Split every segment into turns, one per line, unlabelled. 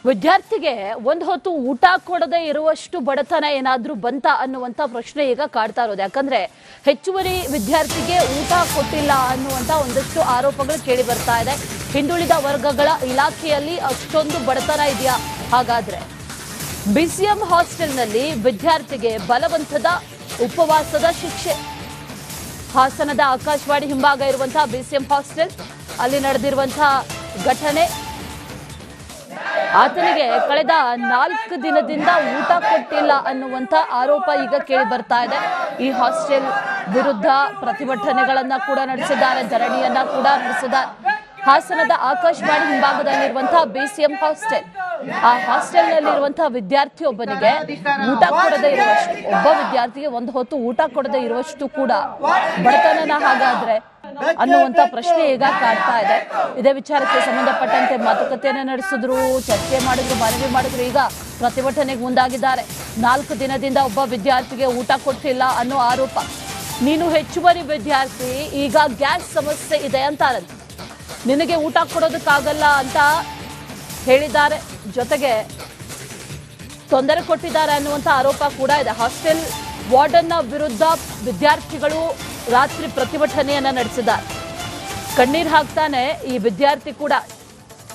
ವಿದ್ಯಾರ್ಥಿಗೆ ಒಂದು ಹೊತ್ತು ಊಟ ಕೊಡದೆ ಇರುವಷ್ಟು ಬಡತನ ಏನಾದ್ರೂ ಬಂತ ಅನ್ನುವಂತ ಪ್ರಶ್ನೆ ಈಗ ಕಾಡ್ತಾ ಇರೋದು. ಯಾಕಂದ್ರೆ ಹೆಚ್ಚುವರಿ ವಿದ್ಯಾರ್ಥಿಗೆ ಊಟ ಕೊಟ್ಟಿಲ್ಲ ಅನ್ನುವಂತ ಒಂದಷ್ಟು ಆರೋಪಗಳು ಕೇಳಿ ಬರ್ತಾ ಇದೆ. ಹಿಂದುಳಿದ ವರ್ಗಗಳ ಇಲಾಖೆಯಲ್ಲಿ ಅಷ್ಟೊಂದು ಬಡತನ ಇದೆಯಾ? ಹಾಗಾದ್ರೆ ಬಿಸಿಎಂ ಹಾಸ್ಟೆಲ್ನಲ್ಲಿ ವಿದ್ಯಾರ್ಥಿಗೆ ಬಲವಂತದ ಉಪವಾಸದ ಶಿಕ್ಷೆ. ಹಾಸನದ ಆಕಾಶವಾಣಿ ಹಿಂಭಾಗ ಇರುವಂತಹ ಬಿಸಿಎಂ ಹಾಸ್ಟೆಲ್ ಅಲ್ಲಿ ನಡೆದಿರುವಂತಹ ಘಟನೆ. ಆತನಿಗೆ ಕಳೆದ 4 ದಿನದಿಂದ ಊಟ ಕೊಟ್ಟಿಲ್ಲ ಅನ್ನುವಂತ ಆರೋಪ ಈಗ ಕೇಳಿ ಬರ್ತಾ ಇದೆ. ಈ ಹಾಸ್ಟೆಲ್ ವಿರುದ್ಧ ಪ್ರತಿಭಟನೆಗಳನ್ನ ಕೂಡ ನಡೆಸಿದ್ದಾರೆ, ಧರಣಿಯನ್ನ ಕೂಡ ನಡೆಸಿದ್ದಾರೆ. ಹಾಸನದ ಆಕಾಶವಾಣಿ ಹಿಂಭಾಗದಲ್ಲಿರುವಂತಹ ಬಿಸಿಎಂ ಹಾಸ್ಟೆಲ್, ಆ ಹಾಸ್ಟೆಲ್ ನಲ್ಲಿರುವಂತಹ ವಿದ್ಯಾರ್ಥಿಯೊಬ್ಬನಿಗೆ ಊಟ ಕೊಡದೇ ಇರುವಷ್ಟು, ಒಬ್ಬ ವಿದ್ಯಾರ್ಥಿಗೆ ಒಂದು ಹೊತ್ತು ಊಟ ಕೊಡದೇ ಇರುವಷ್ಟು ಕೂಡ ಬಡತನನ ಹಾಗಾದ್ರೆ ಅನ್ನುವಂತ ಪ್ರಶ್ನೆ ಈಗ ಕಾಡ್ತಾ ಇದೆ. ಇದೇ ವಿಚಾರಕ್ಕೆ ಸಂಬಂಧಪಟ್ಟಂತೆ ಮಾತುಕತೆಯನ್ನ ನಡೆಸಿದ್ರು, ಚರ್ಚೆ ಮಾಡಿದ್ರು, ಮನವಿ ಮಾಡಿದ್ರು. ಈಗ ಪ್ರತಿಭಟನೆಗೆ ಮುಂದಾಗಿದ್ದಾರೆ. 4 ದಿನದಿಂದ ಒಬ್ಬ ವಿದ್ಯಾರ್ಥಿಗೆ ಊಟ ಕೊಟ್ಟಿಲ್ಲ ಅನ್ನೋ ಆರೋಪ. ನೀನು ಹೆಚ್ಚುವರಿ ವಿದ್ಯಾರ್ಥಿ, ಈಗ ಗ್ಯಾಸ್ ಸಮಸ್ಯೆ ಇದೆ ಅಂತಾರಂತೆ. ನಿನಗೆ ಊಟ ಕೊಡೋದಕ್ಕಾಗಲ್ಲ ಅಂತ ಹೇಳಿದ್ದಾರೆ. ಜೊತೆಗೆ ತೊಂದರೆ ಕೊಟ್ಟಿದ್ದಾರೆ ಅನ್ನುವಂಥ ಆರೋಪ ಕೂಡ ಇದೆ. ಹಾಸ್ಟೆಲ್ ವಾರ್ಡನ್ನ ವಿರುದ್ಧ ವಿದ್ಯಾರ್ಥಿಗಳು ರಾತ್ರಿ ಪ್ರತಿಭಟನೆಯನ್ನ ನಡೆಸಿದ್ದಾರೆ. ಕಣ್ಣೀರು ಹಾಕ್ತಾನೆ ಈ ವಿದ್ಯಾರ್ಥಿ ಕೂಡ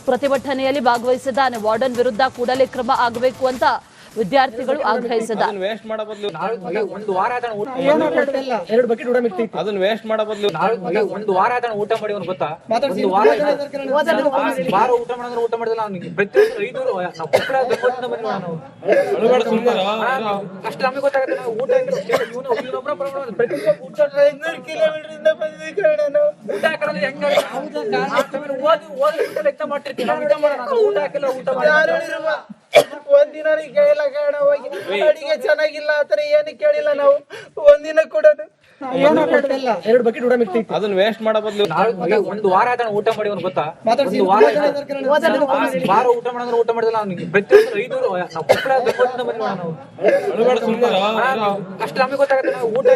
ಪ್ರತಿಭಟನೆಯಲ್ಲಿ ಭಾಗವಹಿಸಿದ್ದಾನೆ. ವಾರ್ಡನ್ ವಿರುದ್ಧ ಕೂಡಲೇ ಕ್ರಮ ಆಗಬೇಕು ಅಂತ ವಿದ್ಯಾರ್ಥಿಗಳು ಆಗ್ರಹಿಸಿದ್ದಾರೆ.
ಒಂದು ವಾರ ಎರಡು ಬಕೆಟ್ ಊಟ ಮಿಕ್ತಿ ಅದನ್ನ ವೇಸ್ಟ್ ಮಾಡೋ ಬದಲು ಒಂದು ವಾರ ಅದನ್ನ ಊಟ ಮಾಡಿ ಅವ್ನು ಗೊತ್ತಾ? ಒಂದು ವಾರ ಊಟ ಮಾಡಿದ್ರೆ ಊಟ ಮಾಡಿದ್ರೆ ನಾವು ಪ್ರತಿಯೊಂದು 500 ನಾವು ಕೊಪ್ಪಳ ಬೆಂಗಳೂರಿಂದ ಬಂದಿಲ್ಲ. ನಾವು ಅಷ್ಟು ನಮಗೆ ಗೊತ್ತಾಗುತ್ತೆ. ನಾವು ಊಟ ಇವನೊಬ್ಬರ ಪ್ರತಿಯೊಂದು ಊಟ 500 ಕಿಲೋಮೀಟರ್ ಇಂದ ಬಂದಿದ್ದೀವಿ. ನಾವು ಊಟ ಹಾಕಿದ್ರೆ ಹೆಂಗ ಓದಿ ಲೆಕ್ಕ ಮಾಡ್ತಿರ್ತೀವಿ. ನಾವು ಊಟ ಮಾಡೋಣ, ಊಟ ಹಾಕಿಲ್ಲ, ಊಟ ಮಾಡಿ ಒಂದಿನ ಕೇಳಿಲ್ಲ. ಕಾರಣ ಹೋಗಿ ಅಡಿಗೆ ಚೆನ್ನಾಗಿಲ್ಲ ಆತರ ಏನು ಕೇಳಿಲ್ಲ. ನಾವು ಒಂದಿನ ಕೊಡೋದು ಎರಡು ಬಕೆಟ್ ಊಟ ಮಿಕ್ತಿ ಅದನ್ನ ವೇಸ್ಟ್ ಮಾಡೋ ಬದಲು ಒಂದು ವಾರ ಅದನ್ನ ಊಟ ಮಾಡಿ ಅವ್ನು ಗೊತ್ತಾ? ಒಂದು ವಾರ ಊಟ ಮಾಡಿದ್ರೆ ಊಟ ಮಾಡಿದ್ರೆ ನಾವು ಪ್ರತಿಯೊಂದು 500 ನಾವು ಕೊಪ್ಪಳ ಬೆಂಗಳೂರಿಂದ ಬಂದಿಲ್ಲ. ನಾವು ಅಷ್ಟು ನಮಗೆ ಗೊತ್ತಾಗುತ್ತೆ. ನಾವು ಊಟ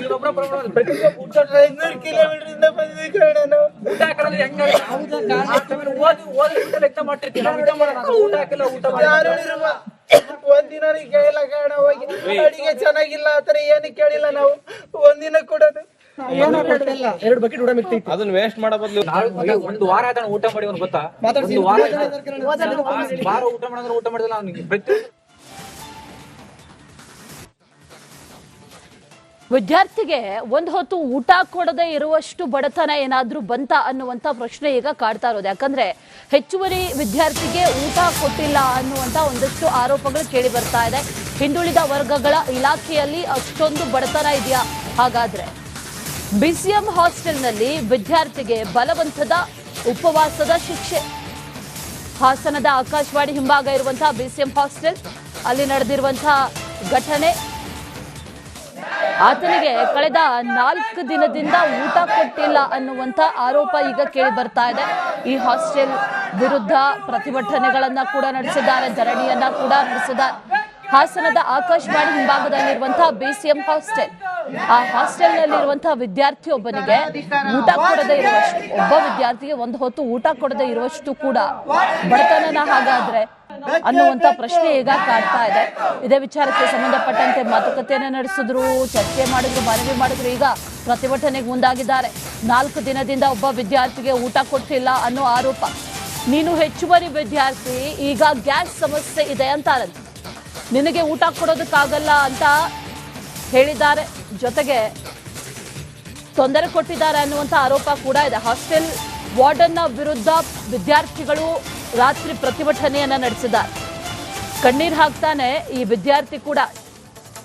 ಇವನೊಬ್ಬರ ಪ್ರತಿಯೊಂದು ಊಟ 500 ಕಿಲೋಮೀಟರ್ ಇಂದ ಬಂದಿದ್ದೀವಿ. ನಾವು ಊಟ ಹಾಕಿದ್ರೆ ಹೆಂಗ ಓದಿ ಲೆಕ್ಕ ಮಾಡ್ತಿರ್ತೀವಿ. ನಾವು ಊಟ ಮಾಡೋಣ, ಊಟ ಹಾಕಿಲ್ಲ, ಊಟ ಮಾಡಿ ಒಂದಿನ ಕೇಳಿಲ್ಲ. ಕಾರಣ ಹೋಗಿ ಅಡಿಗೆ ಚೆನ್ನಾಗಿಲ್ಲ ಆತರ ಏನು ಕೇಳಿಲ್ಲ. ನಾವು ಒಂದಿನ ಕೊಡೋದು ಎರಡು ಬಕೆಟ್ ಊಟ ಮಿಕ್ತಿ ಅದನ್ನ ವೇಸ್ಟ್ ಮಾಡೋ ಬದಲು ಒಂದು ವಾರ ಅದನ್ನ ಊಟ ಮಾಡಿ ಅವ್ನು ಗೊತ್ತಾ? ಒಂದು ವಾರ ಊಟ ಮಾಡಿದ್ರೆ ಊಟ ಮಾಡಿದ್ರೆ ನಾವು ಪ್ರತಿಯೊಂದು
ವಿದ್ಯಾರ್ಥಿಗೆ ಒಂದು ಹೊತ್ತು ಊಟ ಕೊಡದೆ ಇರುವಷ್ಟು ಬಡತನ ಏನಾದ್ರೂ ಬಂತ ಅನ್ನುವಂತ ಪ್ರಶ್ನೆ ಈಗ ಕಾಡ್ತಾ ಇರೋದು. ಯಾಕಂದ್ರೆ ಹೆಚ್ಚುವರಿ ವಿದ್ಯಾರ್ಥಿಗೆ ಊಟ ಕೊಟ್ಟಿಲ್ಲ ಅನ್ನುವಂತ ಒಂದಷ್ಟು ಆರೋಪಗಳು ಕೇಳಿ ಬರ್ತಾ ಇದೆ. ಹಿಂದುಳಿದ ವರ್ಗಗಳ ಇಲಾಖೆಯಲ್ಲಿ ಅಷ್ಟೊಂದು ಬಡತನ ಇದೆಯಾ? ಹಾಗಾದ್ರೆ ಬಿಸಿಎಂ ಹಾಸ್ಟೆಲ್ನಲ್ಲಿ ವಿದ್ಯಾರ್ಥಿಗೆ ಬಲವಂತದ ಉಪವಾಸದ ಶಿಕ್ಷೆ. ಹಾಸನದ ಆಕಾಶವಾಣಿ ಹಿಂಭಾಗ ಇರುವಂತಹ ಬಿಸಿಎಂ ಹಾಸ್ಟೆಲ್ ಅಲ್ಲಿ ನಡೆದಿರುವಂತಹ ಘಟನೆ. ಆತನಿಗೆ ಕಳೆದ 4 ದಿನದಿಂದ ಊಟ ಕೊಟ್ಟಿಲ್ಲ ಅನ್ನುವಂತ ಆರೋಪ ಈಗ ಕೇಳಿ ಬರ್ತಾ ಇದೆ. ಈ ಹಾಸ್ಟೆಲ್ ವಿರುದ್ಧ ಪ್ರತಿಭಟನೆಗಳನ್ನ ಕೂಡ ನಡೆಸಿದ್ದಾರೆ, ಧರಣಿಯನ್ನ ಕೂಡ ನಡೆಸಿದ್ದಾರೆ. ಹಾಸನದ ಆಕಾಶವಾಣಿ ಹಿಂಭಾಗದಲ್ಲಿರುವಂತಹ ಬಿಸಿಎಂ ಹಾಸ್ಟೆಲ್, ಆ ಹಾಸ್ಟೆಲ್ ನಲ್ಲಿರುವಂತಹ ವಿದ್ಯಾರ್ಥಿಯೊಬ್ಬನಿಗೆ ಊಟ ಕೊಡದೇ ಇರುವಷ್ಟು, ಒಬ್ಬ ವಿದ್ಯಾರ್ಥಿಗೆ ಒಂದು ಹೊತ್ತು ಊಟ ಕೊಡದೇ ಇರುವಷ್ಟು ಕೂಡ ಬಡತನನ ಹಾಗಾದ್ರೆ ಅನ್ನುವಂತ ಪ್ರಶ್ನೆ ಈಗ ಕಾಡ್ತಾ ಇದೆ. ಇದೇ ವಿಚಾರಕ್ಕೆ ಸಂಬಂಧಪಟ್ಟಂತೆ ಮಾತುಕತೆಯನ್ನ ನಡೆಸಿದ್ರು, ಚರ್ಚೆ ಮಾಡಿದ್ರು, ಮನವಿ ಮಾಡಿದ್ರು. ಈಗ ಪ್ರತಿಭಟನೆಗೆ ಮುಂದಾಗಿದ್ದಾರೆ. 4 ದಿನದಿಂದ ಒಬ್ಬ ವಿದ್ಯಾರ್ಥಿಗೆ ಊಟ ಕೊಟ್ಟಿಲ್ಲ ಅನ್ನೋ ಆರೋಪ. ನೀನು ಹೆಚ್ಚುವರಿ ವಿದ್ಯಾರ್ಥಿ, ಈಗ ಗ್ಯಾಸ್ ಸಮಸ್ಯೆ ಇದೆ ಅಂತಾರಂತೆ. ನಿನಗೆ ಊಟ ಕೊಡೋದಕ್ಕಾಗಲ್ಲ ಅಂತ ಹೇಳಿದ್ದಾರೆ. ಜೊತೆಗೆ ತೊಂದರೆ ಕೊಟ್ಟಿದ್ದಾರೆ ಅನ್ನುವಂಥ ಆರೋಪ ಕೂಡ ಇದೆ. ಹಾಸ್ಟೆಲ್ ವಾರ್ಡನ್ನ ವಿರುದ್ಧ ವಿದ್ಯಾರ್ಥಿಗಳು ರಾತ್ರಿ ಪ್ರತಿಭಟನೆಯನ್ನ ನಡೆಸಿದ್ದಾರೆ. ಕಣ್ಣೀರು ಹಾಕ್ತಾನೆ ಈ ವಿದ್ಯಾರ್ಥಿ ಕೂಡ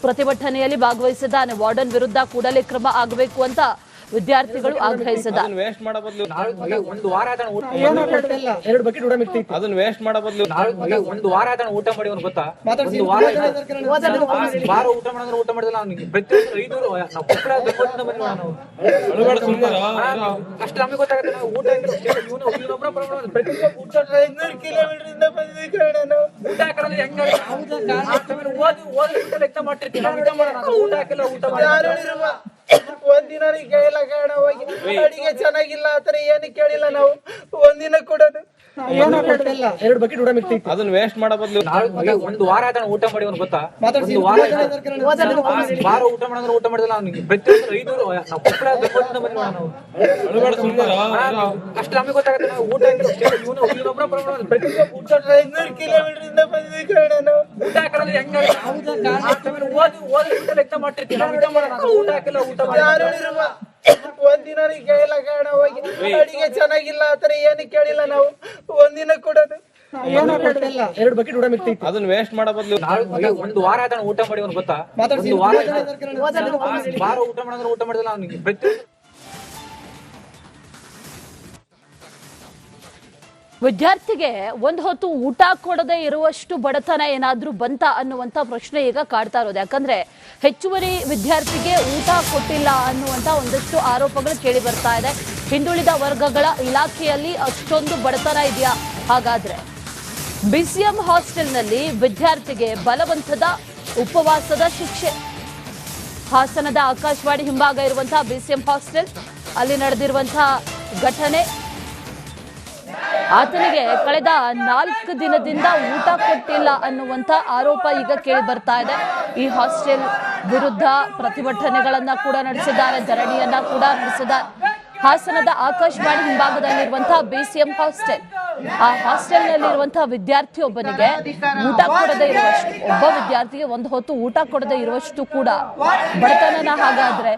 ಪ್ರತಿಭಟನೆಯಲ್ಲಿ ಭಾಗವಹಿಸಿದ್ದಾನೆ. ವಾರ್ಡನ್ ವಿರುದ್ಧ ಕೂಡಲೇ ಕ್ರಮ ಆಗಬೇಕು ಅಂತ ವಿದ್ಯಾರ್ಥಿಗಳು ಆಗ್ರಹಿಸಿದ್ದಾರೆ.
ವೇಸ್ಟ್ ಮಾಡೋ ಬದಲು ಒಂದು ವಾರ ಅದನ್ನ ಎರಡು ಬಕೆಟ್ ಊಟ ಮಿಕ್ತಿ ಅದನ್ನ ವೇಸ್ಟ್ ಮಾಡೋ ಬದಲು ಒಂದು ವಾರ ಅದನ್ನ ಊಟ ಮಾಡಿ ಅವ್ನು ಗೊತ್ತಾ? ಒಂದು ವಾರ ಊಟ ಮಾಡಿದ್ರೆ ಊಟ ಮಾಡಿದ್ರೆ ನಾವು ಪ್ರತಿಯೊಂದು 500 ನಾವು ಕೊಪ್ಪಳ ಬೆಂಗಳೂರಿಂದ ಬಂದಿಲ್ಲ. ನಾವು ಅಷ್ಟು ನಮಗೆ ಗೊತ್ತಾಗುತ್ತೆ. ನಾವು ಊಟ ಇವನೊಬ್ಬರ ಪ್ರತಿಯೊಂದು ಊಟ 500 ಕಿಲೋಮೀಟರ್ ಇಂದ ಬಂದಿದ್ದೀವಿ. ನಾವು ಊಟ ಹಾಕಿದ್ರೆ ಹೆಂಗ ಓದಿ ಲೆಕ್ಕ ಮಾಡ್ತಿರ್ತೀವಿ. ನಾವು ಊಟ ಮಾಡೋಣ, ಊಟ ಹಾಕಿಲ್ಲ, ಊಟ ಮಾಡಿ ಒಂದಿನ ಕೇಳಿಲ್ಲ. ಕಾರಣ ಹೋಗಿ ಅಡಿಗೆ ಚೆನ್ನಾಗಿಲ್ಲ ಆತರ ಏನು ಕೇಳಿಲ್ಲ. ನಾವು ಒಂದಿನ ಕೊಡೋದು
ಎರಡು ಬಕೆಟ್ ಊಟ ಮಿಕ್ಸ್ ಐತಿ
ಅದನ್ನ ವೇಸ್ಟ್ ಮಾಡೋ ಬದಲು
ಒಂದು ವಾರ ಆಯ್ತು ಊಟ ಮಾಡಿ ಅವ್ನು ಗೊತ್ತಾ ಒಂದು ವಾರ ಊಟ ಮಾಡಿದ್ರೆ ಊಟ ಮಾಡಿದ್ರೆ ಅವ್ನಿಗೆ ಪ್ರತಿಯೊಂದು 500 ನಾವು ಕೊಪ್ಪಳ ಬೆಂಗಳೂರಿಂದ ಬಂದ್ವಿ ನಾವು ಅಷ್ಟು ನಮಗೆ ಗೊತ್ತಾಗುತ್ತೆ ನಾವು ಊಟ ಇವನೊಬ್ಬರ ಪ್ರತಿಯೊಬ್ಬ ಊಟ
500 ಕಿಲೋಮೀಟರ್ ಬಂದಿದ್ದೀವಿ ಕಣ ನಾವು
ಊಟ ಹಾಕೋದ್ರೆ ಹೆಂಗ ಓದಿ ಲೆಕ್ಕ ಮಾಡ್ತಿರ್ತೀವಿ ನಾವು ಊಟ ಮಾಡೋಣ ಊಟ ಹಾಕಿಲ್ಲ ಊಟ ಮಾಡಿ
ಯಾರು ಹೇಳಿರುವ ಒಂದಿನ ಕೇಳಿಲ್ಲ ಕಣ ಹೋಗಿ ಅಡಿಗೆ ಚೆನ್ನಾಗಿಲ್ಲ ಆತರ ಏನು ಕೇಳಿಲ್ಲ ನಾವು ಒಂದಿನ ಕೊಡೋದು ಎರಡು ಬಕೆಟ್ ಊಟ ಮಿಕ್ಸ್ ಐತಿ
ಅದನ್ನ ವೇಸ್ಟ್ ಮಾಡೋ ಬದಲು
ಒಂದು ವಾರ ಆಯ್ತು ಊಟ ಮಾಡಿ ಅವ್ನು ಗೊತ್ತಾ ಒಂದು ವಾರ ಊಟ ಮಾಡಿದ್ರೆ ಊಟ ಮಾಡಿದ್ರೆ ಅವ್ನಿಗೆ ಪ್ರತಿಯೊಂದು
ವಿದ್ಯಾರ್ಥಿಗೆ ಒಂದು ಹೊತ್ತು ಊಟ ಕೊಡದೆ ಇರುವಷ್ಟು ಬಡತನ ಏನಾದ್ರೂ ಬಂತ ಅನ್ನುವಂತ ಪ್ರಶ್ನೆ ಈಗ ಕಾಡ್ತಾ ಇರೋದು. ಯಾಕಂದ್ರೆ ಹೆಚ್ಚುವರಿ ವಿದ್ಯಾರ್ಥಿಗೆ ಊಟ ಕೊಟ್ಟಿಲ್ಲ ಅನ್ನುವಂತ ಒಂದಷ್ಟು ಆರೋಪಗಳು ಕೇಳಿ ಬರ್ತಾ ಇದೆ. ಹಿಂದುಳಿದ ವರ್ಗಗಳ ಇಲಾಖೆಯಲ್ಲಿ ಅಷ್ಟೊಂದು ಬಡತನ ಇದೆಯಾ? ಹಾಗಾದ್ರೆ ಬಿಸಿಎಂ ಹಾಸ್ಟೆಲ್ನಲ್ಲಿ ವಿದ್ಯಾರ್ಥಿಗೆ ಬಲವಂತದ ಉಪವಾಸದ ಶಿಕ್ಷೆ. ಹಾಸನದ ಆಕಾಶವಾಣಿ ಹಿಂಭಾಗ ಇರುವಂತಹ ಬಿಸಿಎಂ ಹಾಸ್ಟೆಲ್ ಅಲ್ಲಿ ನಡೆದಿರುವಂತಹ ಘಟನೆ. ಆತನಿಗೆ ಕಳೆದ 4 ದಿನದಿಂದ ಊಟ ಕೊಟ್ಟಿಲ್ಲ ಅನ್ನುವಂತ ಆರೋಪ ಈಗ ಕೇಳಿ ಬರ್ತಾ ಇದೆ. ಈ ಹಾಸ್ಟೆಲ್ ವಿರುದ್ಧ ಪ್ರತಿಭಟನೆಗಳನ್ನ ಕೂಡ ನಡೆಸಿದ್ದಾರೆ, ಧರಣಿಯನ್ನ ಕೂಡ ನಡೆಸಿದ್ದಾರೆ. ಹಾಸನದ ಆಕಾಶವಾಣಿ ಹಿಂಭಾಗದಲ್ಲಿರುವಂತಹ ಬಿಸಿಎಂ ಹಾಸ್ಟೆಲ್, ಆ ಹಾಸ್ಟೆಲ್ನಲ್ಲಿರುವಂತಹ ವಿದ್ಯಾರ್ಥಿಯೊಬ್ಬನಿಗೆ ಊಟ ಕೊಡದೆ ಇರುವಷ್ಟು, ಒಬ್ಬ ವಿದ್ಯಾರ್ಥಿಗೆ ಒಂದು ಹೊತ್ತು ಊಟ ಕೊಡದೆ ಇರುವಷ್ಟು ಕೂಡ ಬಡತನನ ಹಾಗಾದ್ರೆ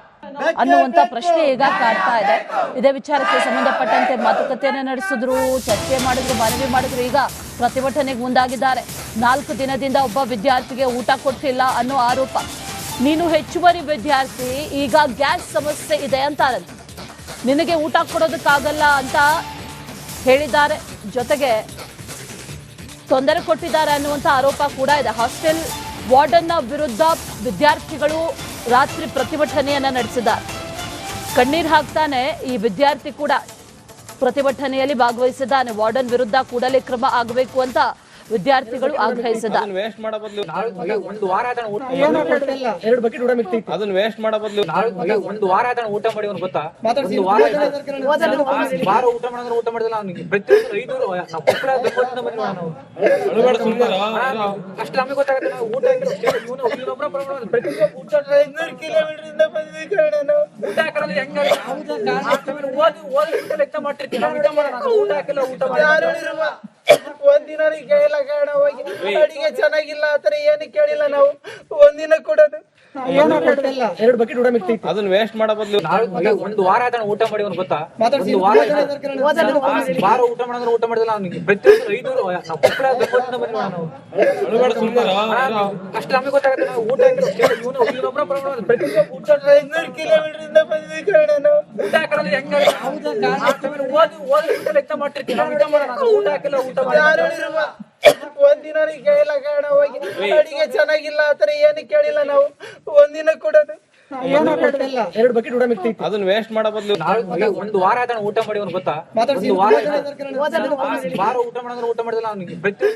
ಅನ್ನುವಂತ ಪ್ರಶ್ನೆ ಈಗ ಕಾಡ್ತಾ ಇದೆ. ಇದೇ ವಿಚಾರಕ್ಕೆ ಸಂಬಂಧಪಟ್ಟಂತೆ ಮಾತುಕತೆಯನ್ನ ನಡೆಸಿದ್ರು, ಚರ್ಚೆ ಮಾಡಿದ್ರು, ಮನವಿ ಮಾಡಿದ್ರು. ಈಗ ಪ್ರತಿಭಟನೆಗೆ ಮುಂದಾಗಿದ್ದಾರೆ. 4 ದಿನದಿಂದ ಒಬ್ಬ ವಿದ್ಯಾರ್ಥಿಗೆ ಊಟ ಕೊಟ್ಟಿಲ್ಲ ಅನ್ನೋ ಆರೋಪ. ನೀನು ಹೆಚ್ಚುವರಿ ವಿದ್ಯಾರ್ಥಿ, ಈಗ ಗ್ಯಾಸ್ ಸಮಸ್ಯೆ ಇದೆ ಅಂತಾರಂತೆ, ನಿನಗೆ ಊಟ ಕೊಡೋದಕ್ಕಾಗಲ್ಲ ಅಂತ ಹೇಳಿದ್ದಾರೆ. ಜೊತೆಗೆ ತೊಂದರೆ ಕೊಟ್ಟಿದ್ದಾರೆ ಅನ್ನುವಂಥ ಆರೋಪ ಕೂಡ ಇದೆ. ಹಾಸ್ಟೆಲ್ ವಾರ್ಡನ್ನ ವಿರುದ್ಧ ವಿದ್ಯಾರ್ಥಿಗಳು ರಾತ್ರಿ ಪ್ರತಿಭಟನೆಯನ್ನ ನಡೆಸಿದ್ದಾರೆ. ಕಣ್ಣೀರು ಹಾಕ್ತಾನೆ ಈ ವಿದ್ಯಾರ್ಥಿ ಕೂಡ ಪ್ರತಿಭಟನೆಯಲ್ಲಿ ಭಾಗವಹಿಸಿದ್ದಾನೆ. ವಾರ್ಡನ್ ವಿರುದ್ಧ ಕೂಡಲೇ ಕ್ರಮ ಆಗಬೇಕು ಅಂತ ವಿದ್ಯಾರ್ಥಿಗಳು ಆಗ್ರಹಿಸಿದ್ದಾರೆ.
ಅದನ್ನ ವೇಸ್ಟ್ ಮಾಡೋ ಬದಲು
ಒಂದು ವಾರ ಆಯ್ತು ಊಟ
ಎರಡು ಬಕೆಟ್ ಊಟ ಮಿಕ್ಸ್ ಐತಿ
ಅದನ್ನ ವೇಸ್ಟ್ ಮಾಡೋ ಬದಲು
ಒಂದು ವಾರ ಆಯ್ತು ಊಟ ಮಾಡಿ ಅವ್ನು ಗೊತ್ತಾ ಒಂದು ವಾರ ಊಟ ಮಾಡಿದ್ರೆ ಊಟ ಮಾಡಿದ್ರೆ ಅವ್ನಿಗೆ ಪ್ರತಿಯೊಂದು 500 ನಾವು ಕೊಪ್ಪಳ ಬೆಂಗಳೂರಿಂದ ಬಂದ್ವಿ ನಾವು ಅಷ್ಟು ನಮಗೆ ಗೊತ್ತಾಗುತ್ತೆ ನಾವು ಊಟ ಇವನೊಬ್ಬರ ಪ್ರತಿಯೊಬ್ಬ ಊಟ
500 ಕಿಲೋಮೀಟರ್ ಬಂದಿದ್ದೀವಿ ಕಣ ನಾವು
ಊಟ ಹಾಕೋದ್ರೆ ಹೆಂಗ ಓದಿ ಲೆಕ್ಕ ಮಾಡ್ತಿರ್ತೀವಿ ನಾವು ಊಟ ಮಾಡೋಣ ಊಟ ಹಾಕಿಲ್ಲ ಊಟ ಮಾಡಿ
ಯಾರು ಹೇಳಿರುವ ಒಂದಿನ ಕೇಳಿಲ್ಲ ಕಣ ಹೋಗಿ ಅಡಿಗೆ ಚೆನ್ನಾಗಿಲ್ಲ ಆತರ ಏನು ಕೇಳಿಲ್ಲ ನಾವು ಒಂದಿನ ಕೊಡೋದು ಎರಡು ಬಕೆಟ್ ಊಟ ಮಿಕ್ಸ್ ಐತಿ
ಅದನ್ನ ವೇಸ್ಟ್ ಮಾಡೋ ಬದಲು
ಒಂದು ವಾರ ಆಯ್ತು ಊಟ ಮಾಡಿ ಅವ್ನು ಗೊತ್ತಾ ಒಂದು ವಾರ ಊಟ ಮಾಡಿದ್ರೆ ಊಟ ಮಾಡಿದ್ರೆ ಅವ್ನಿಗೆ ಪ್ರತಿಯೊಂದು 500 ನಾವು ಕೊಪ್ಪಳ ಬೆಂಗಳೂರಿಂದ ಬಂದ್ವಿ ನಾವು ಅಷ್ಟು ನಮಗೆ ಗೊತ್ತಾಗುತ್ತೆ ನಾವು ಊಟ ಇವನೊಬ್ಬರ ಪ್ರತಿಯೊಬ್ಬ ಊಟ
500 ಕಿಲೋಮೀಟರ್ ಬಂದಿದ್ದೀವಿ ಕಣ ನಾವು
ಊಟ ಹಾಕೋದ್ರೆ ಹೆಂಗ ಓದಿ ಲೆಕ್ಕ ಮಾಡ್ತಿರ್ತೀವಿ ನಾವು ಊಟ ಮಾಡೋಣ ಊಟ ಹಾಕಿಲ್ಲ ಊಟ ಮಾಡಿ
ಯಾರು ಹೇಳಿರುವ ಒಂದಿನ ಕೇಳಿಲ್ಲ ಕಣ ಹೋಗಿ ಅಡಿಗೆ ಚೆನ್ನಾಗಿಲ್ಲ ಆತರ ಏನು ಕೇಳಿಲ್ಲ ನಾವು ಒಂದಿನ ಕೊಡೋದು ಎರಡು ಬಕೆಟ್ ಊಟ ಮಿಕ್ಸ್ ಐತಿ
ಅದನ್ನ ವೇಸ್ಟ್ ಮಾಡೋ ಬದಲು
ಒಂದು ವಾರ ಆಯ್ತು ಊಟ ಮಾಡಿ ಅವ್ನು ಗೊತ್ತಾ ಒಂದು ವಾರ ಊಟ ಮಾಡಿದ್ರೆ ಊಟ ಮಾಡಿದ್ರೆ ಅವ್ನಿಗೆ ಪ್ರತಿ